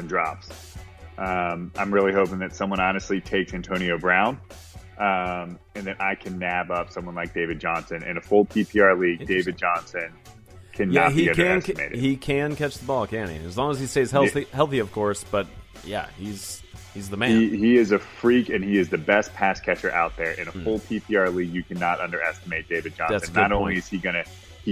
drops. I'm really hoping that someone honestly takes Antonio Brown, and that I can nab up someone like David Johnson. In a full PPR league, David Johnson cannot be underestimated. He can catch the ball, can he? As long as he stays healthy, of course. But yeah, he's the man. He is a freak, and he is the best pass catcher out there. In a full PPR league, you cannot underestimate David Johnson. Not only is he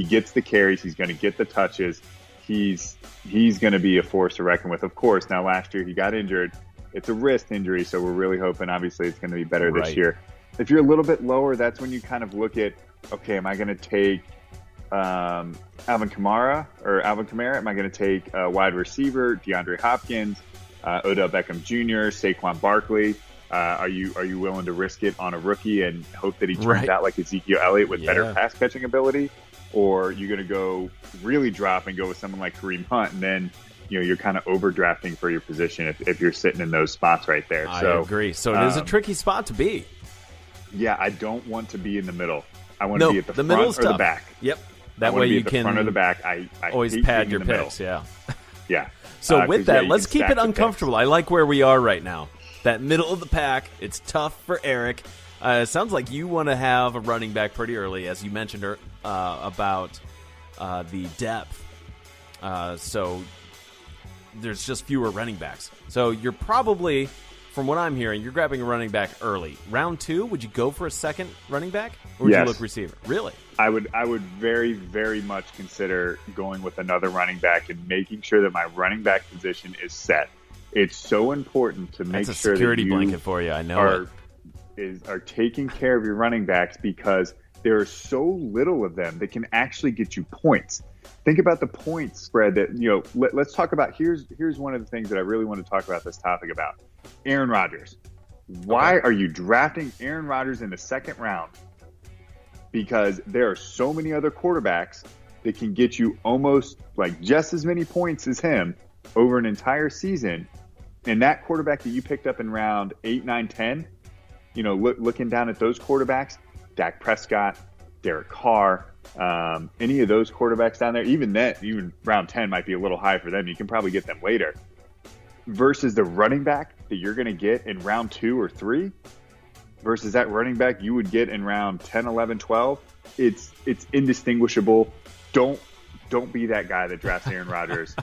gets the carries, he's going to get the touches. He's going to be a force to reckon with. Of course, now last year he got injured. It's a wrist injury, so we're really hoping, obviously, it's going to be better this year. If you're a little bit lower, that's when you kind of look at, okay, am I going to take Alvin Kamara? Am I going to take a wide receiver, DeAndre Hopkins, Odell Beckham Jr., Saquon Barkley? Are you willing to risk it on a rookie and hope that he turns out like Ezekiel Elliott with better pass catching ability? Or are you going to go really drop and go with someone like Kareem Hunt, and then you're kind of overdrafting for your position if you're sitting in those spots right there. I agree. So it is a tricky spot to be. Yeah, I don't want to be in the middle. I want to be at the front or the back. Yep. That way you can front or the back. I always pad your picks. Yeah. Yeah. So with that, let's keep it uncomfortable. I like where we are right now. That middle of the pack. It's tough for Eric. It sounds like you want to have a running back pretty early, as you mentioned about the depth. So there's just fewer running backs. So you're probably, from what I'm hearing, you're grabbing a running back early. Round 2, would you go for a second running back? Or would you look receiver? Really? I would very, very much consider going with another running back and making sure that my running back position is set. It's so important to make sure that that's a security blanket for you. I know are taking care of your running backs, because there are so little of them that can actually get you points. Think about the point spread that, let's talk about. Here's one of the things that I really want to talk about this topic about. Aaron Rodgers. Why are you drafting Aaron Rodgers in the second round? Because there are so many other quarterbacks that can get you almost like just as many points as him over an entire season. And that quarterback that you picked up in round 8, 9, 10, looking down at those quarterbacks, Dak Prescott, Derek Carr, any of those quarterbacks down there, even round 10 might be a little high for them. You can probably get them later. Versus the running back that you're going to get in round 2 or 3, versus that running back you would get in round 10, 11, 12. It's indistinguishable. Don't be that guy that drafts Aaron Rodgers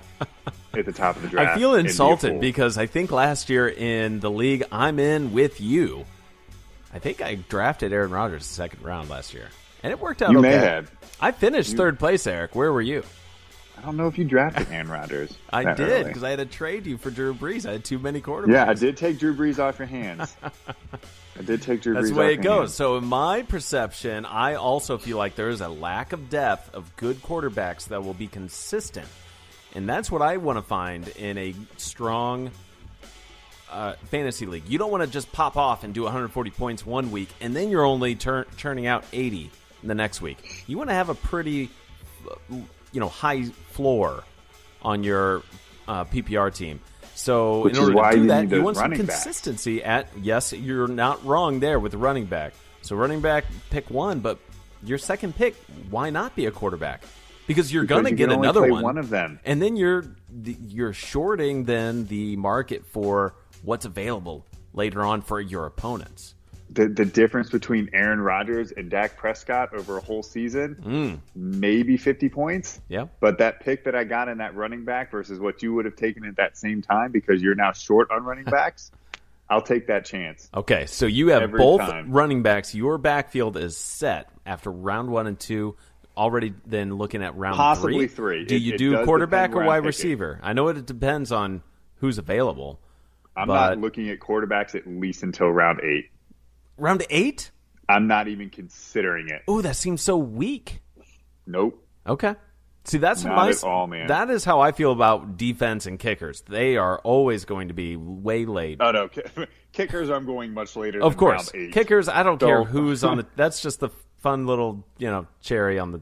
at the top of the draft. I feel insulted because I think last year in the league I'm in with you, I think I drafted Aaron Rodgers the second round last year. And it worked out okay. You may have. I finished third place, Eric. Where were you? I don't know if you drafted Aaron Rodgers. I did, because I had to trade you for Drew Brees. I had too many quarterbacks. Yeah, I did take Drew Brees off your hands. That's the way it goes. So in my perception, I also feel like there is a lack of depth of good quarterbacks that will be consistent. And that's what I want to find in a strong fantasy league. You don't want to just pop off and do 140 points one week, and then you're only churning out 80 the next week. You want to have a pretty high floor on your PPR team. So in order to do that, you want some consistency yes, you're not wrong there with the running back. So running back, pick one, but your second pick, why not be a quarterback? Because you're going to get another one of them. And then you're shorting then the market for what's available later on for your opponents. The difference between Aaron Rodgers and Dak Prescott over a whole season, maybe 50 points. Yeah. But that pick that I got in that running back versus what you would have taken at that same time, because you're now short on running backs, I'll take that chance. Okay, so you have both running backs. Your backfield is set after round 1 and 2. Already then looking at round possibly 3. 3. Do you do quarterback or wide receiver? I know it depends on who's available. I'm not looking at quarterbacks at least until round 8. Round 8? I'm not even considering it. Oh, that seems so weak. Nope. Okay. See, that's not at all, man. That is how I feel about defense and kickers. They are always going to be way late. Oh no, kickers I'm going much later. Of course, round 8. Kickers. I don't care who's on the. That's just the fun little cherry on the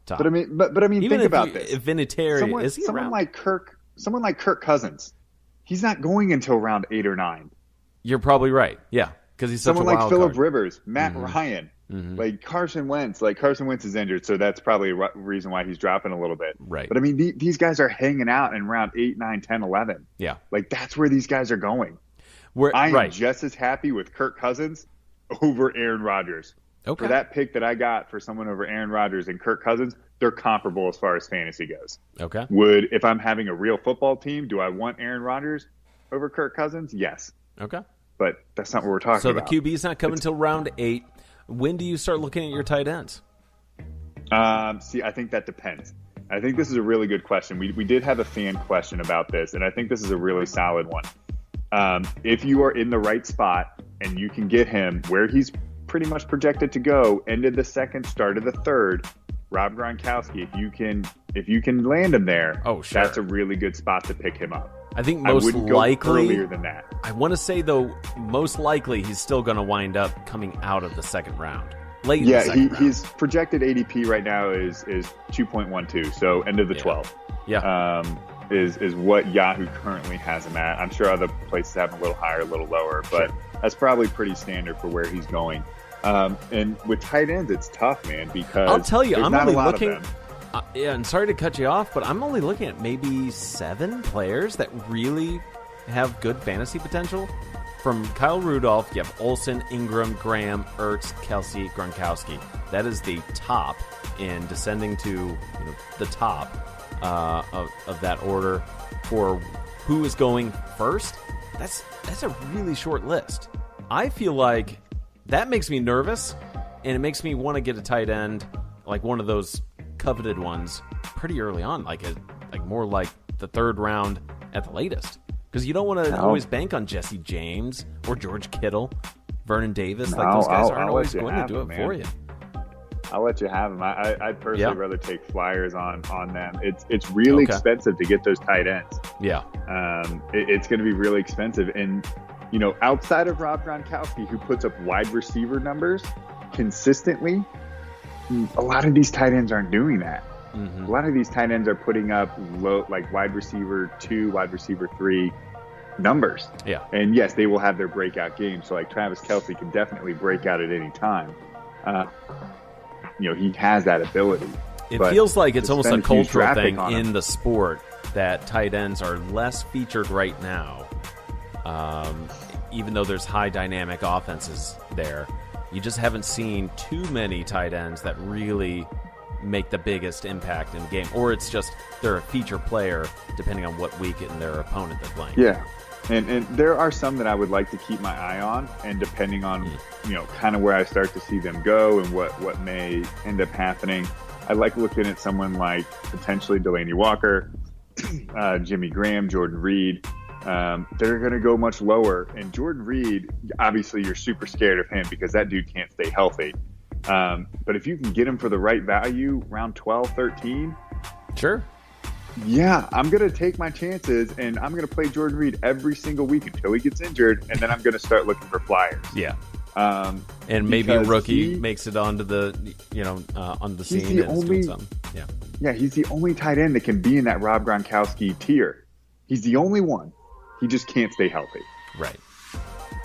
top. But I mean, even think about this. If Vinatieri is he someone around? Someone like Kirk Cousins, he's not going until round 8 or 9. You're probably right. Yeah. Because he's such someone a wild like Phillip card. Rivers, Matt Ryan, Like Carson Wentz is injured, so that's probably a reason why he's dropping a little bit. Right. But I mean, these guys are hanging out in round 8, 9, 10, 11. Yeah. Like that's where these guys are going. I am just as happy with Kirk Cousins over Aaron Rodgers. Okay. For that pick that I got for someone over Aaron Rodgers and Kirk Cousins, they're comparable as far as fantasy goes. Okay. If I'm having a real football team, do I want Aaron Rodgers over Kirk Cousins? Yes. Okay. But that's not what we're talking about. So the QB's not coming until round 8. When do you start looking at your tight ends? See, I think that depends. I think this is a really good question. We did have a fan question about this, and I think this is a really solid one. If you are in the right spot and you can get him where he's pretty much projected to go, end of the second, start of the third, Rob Gronkowski, if you can land him there, that's a really good spot to pick him up. I think most likely earlier than that. I want to say though, most likely he's still going to wind up coming out of the second round. Late in the second round. His projected ADP right now is 2.12, so end of the 12. Yeah. Is what Yahoo currently has him at. I'm sure other places have him a little higher, a little lower, but that's probably pretty standard for where he's going. And with tight ends, it's tough, man, because I'll tell you, I'm only looking. And sorry to cut you off, but I'm only looking at maybe 7 players that really have good fantasy potential. From Kyle Rudolph, you have Olsen, Ingram, Graham, Ertz, Kelsey, Gronkowski. That is the top in descending to the top of that order. For who is going first, that's a really short list. I feel like that makes me nervous, and it makes me want to get a tight end, like one of those coveted ones, pretty early on, like more like the third round at the latest. Because you don't want to always bank on Jesse James or George Kittle, Vernon Davis. Like those guys aren't always going to do it for you. I'll let you have them. I'd personally rather take flyers on them. It's really expensive to get those tight ends. Yeah. It's going to be really expensive. And, outside of Rob Gronkowski, who puts up wide receiver numbers consistently, a lot of these tight ends aren't doing that. A lot of these tight ends are putting up low, like wide receiver 2, wide receiver 3 numbers. Yeah. And yes, they will have their breakout games. So like Travis Kelce can definitely break out at any time. He has that ability. It feels like it's almost a cultural thing in the sport that tight ends are less featured right now. Even though there's high dynamic offenses there, you just haven't seen too many tight ends that really make the biggest impact in the game. Or it's just they're a feature player depending on what week and their opponent they're playing. Yeah. And there are some that I would like to keep my eye on, and depending on, kind of where I start to see them go and what may end up happening, I like looking at someone like potentially Delaney Walker, Jimmy Graham, Jordan Reed. They're going to go much lower. And Jordan Reed, obviously you're super scared of him because that dude can't stay healthy. But if you can get him for the right value, round 12, 13. Sure. Yeah, I'm going to take my chances, and I'm going to play Jordan Reed every single week until he gets injured, and then I'm going to start looking for flyers. Yeah. And maybe a rookie makes it onto the, onto the scene and is doing something. Yeah. Yeah, he's the only tight end that can be in that Rob Gronkowski tier. He's the only one. He just can't stay healthy. Right.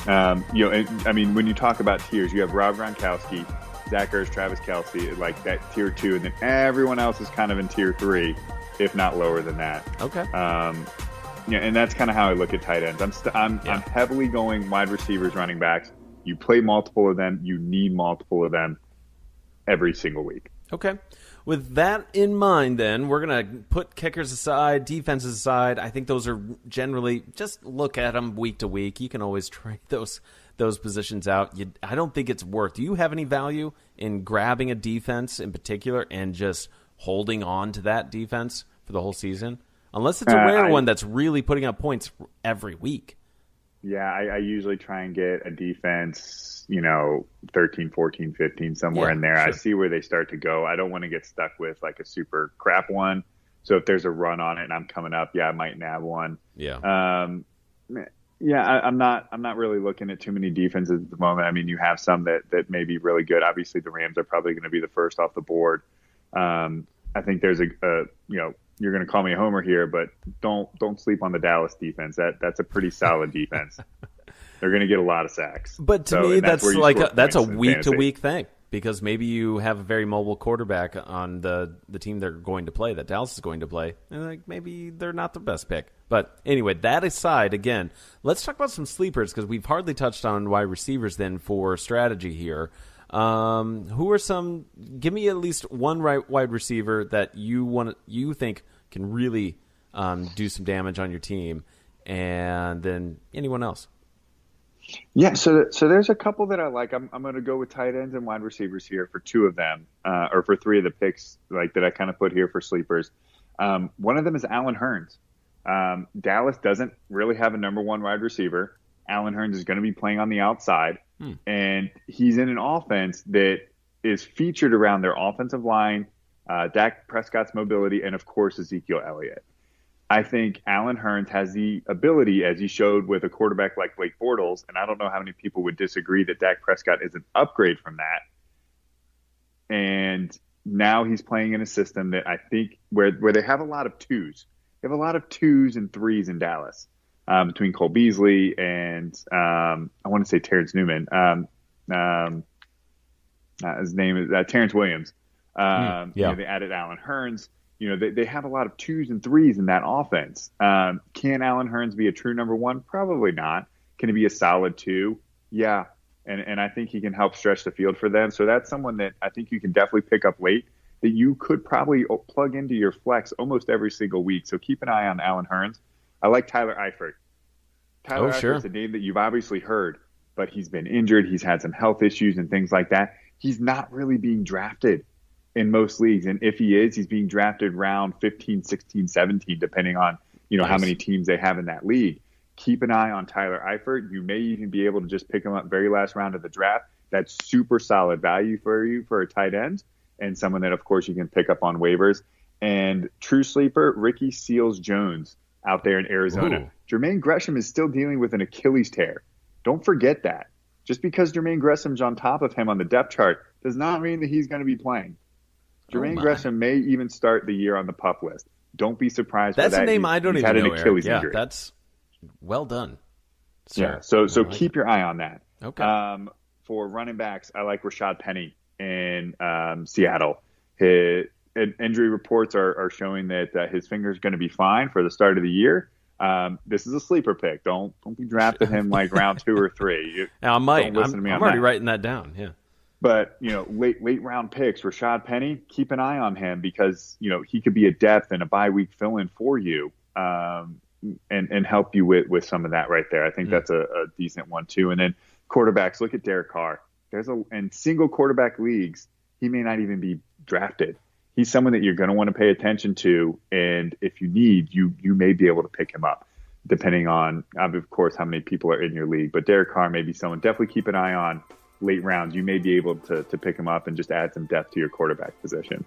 When you talk about tiers, you have Rob Gronkowski, Zach Ertz, Travis Kelce, like that tier 2, and then everyone else is kind of in tier 3, if not lower than that. Okay. And that's kind of how I look at tight ends. I'm heavily going wide receivers, running backs. You play multiple of them. You need multiple of them every single week. Okay. With that in mind, then, we're going to put kickers aside, defenses aside. I think those are generally, just look at them week to week. You can always trade those positions out. I don't think it's worth. Do you have any value in grabbing a defense in particular and just holding on to that defense for the whole season? Unless it's a rare one that's really putting up points every week. Yeah, I usually try and get a defense, 13, 14, 15, somewhere in there. Sure. I see where they start to go. I don't want to get stuck with like a super crap one. So if there's a run on it and I'm coming up, I might nab one. Yeah. I'm not really looking at too many defenses at the moment. I mean, you have some that may be really good. Obviously, the Rams are probably going to be the first off the board. I think there's you're going to call me a homer here, but don't sleep on the Dallas defense. That's a pretty solid defense. They're going to get a lot of sacks. But to me, that's a week to week thing. because maybe you have a very mobile quarterback on the team they're going to play, that Dallas is going to play, and like maybe they're not the best pick. But anyway, that aside, again, let's talk about some sleepers because we've hardly touched on wide receivers then for strategy here. Who are some? Give me at least one wide receiver that you think can really do some damage on your team, and then anyone else. Yeah, so there's a couple that I like. I'm going to go with tight ends and wide receivers here for two of them, or for three of the picks like that I kind of put here for sleepers. One of them is Allen Hurns. Dallas doesn't really have a number one wide receiver. Allen Hurns is going to be playing on the outside, and he's in an offense that is featured around their offensive line, Dak Prescott's mobility, and of course Ezekiel Elliott. I think Allen Hurns has the ability, as he showed with a quarterback like Blake Bortles, and I don't know how many people would disagree that Dak Prescott is an upgrade from that. And now he's playing in a system that I think where they have a lot of twos. They have a lot of twos and threes in Dallas between Cole Beasley and I want to say Terrence Newman. His name is Terrence Williams. They added Allen Hurns. They have a lot of twos and threes in that offense. Can Allen Hurns be a true number one? Probably not. Can he be a solid two? Yeah. And I think he can help stretch the field for them. So that's someone that I think you can definitely pick up late that you could probably plug into your flex almost every single week. So keep an eye on Allen Hurns. I like Tyler Eifert. Tyler Eifert's a name that you've obviously heard, but he's been injured. He's had some health issues and things like that. He's not really being drafted in most leagues. And if he is, he's being drafted round 15, 16, 17, depending on, how many teams they have in that league. Keep an eye on Tyler Eifert. You may even be able to just pick him up very last round of the draft. That's super solid value for you for a tight end and someone that, of course, you can pick up on waivers. And true sleeper, Ricky Seals-Jones out there in Arizona. Ooh. Jermaine Gresham is still dealing with an Achilles tear. Don't forget that. Just because Jermaine Gresham's on top of him on the depth chart does not mean that he's going to be playing. Jermaine Gresham may even start the year on the PUP list. Don't be surprised by that. That's a name I don't even know, He's had an Achilles Eric. injury. Yeah, that's well done, sir. Yeah, so keep your eye on that. Okay. For running backs, I like Rashad Penny in Seattle. His injury reports are showing that his finger is going to be fine for the start of the year. This is a sleeper pick. Don't be drafting him like round 2 or 3. Now, I might. Don't listen to me I'm on already that. writing that down. Yeah. But, late round picks, Rashad Penny, keep an eye on him because, he could be a depth and a bye week fill-in for you and help you with some of that right there. I think that's a decent one too. And then quarterbacks, look at Derek Carr. In single quarterback leagues, he may not even be drafted. He's someone that you're going to want to pay attention to. And if you need, you may be able to pick him up depending on, of course, how many people are in your league. But Derek Carr may be someone. Definitely keep an eye on. Late rounds, you may be able to pick him up and just add some depth to your quarterback position.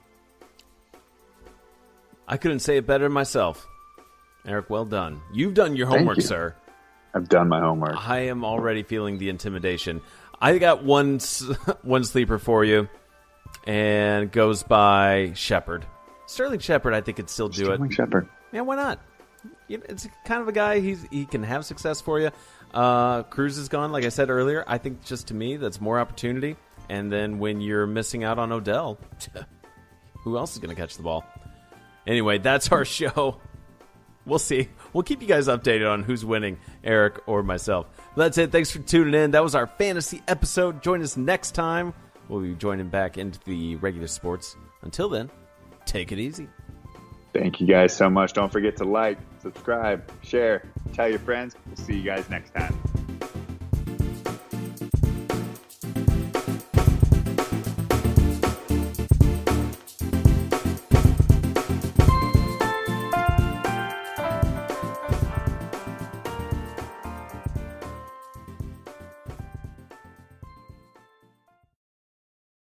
I couldn't say it better myself. Eric, well done. You've done your homework, sir. I've done my homework. I am already feeling the intimidation. I got one sleeper for you, and goes by Shepard. Sterling Shepard, I think, could still do it. Sterling Shepard. Yeah, why not? It's kind of a guy, he can have success for you. Cruz is gone, like I said earlier. I think just to me, that's more opportunity. And then when you're missing out on Odell, who else is going to catch the ball? Anyway, that's our show. We'll see. We'll keep you guys updated on who's winning, Eric or myself. But that's it. Thanks for tuning in. That was our fantasy episode. Join us next time. We'll be joining back into the regular sports. Until then, take it easy. Thank you guys so much. Don't forget to like, subscribe, share, tell your friends. We'll see you guys next time.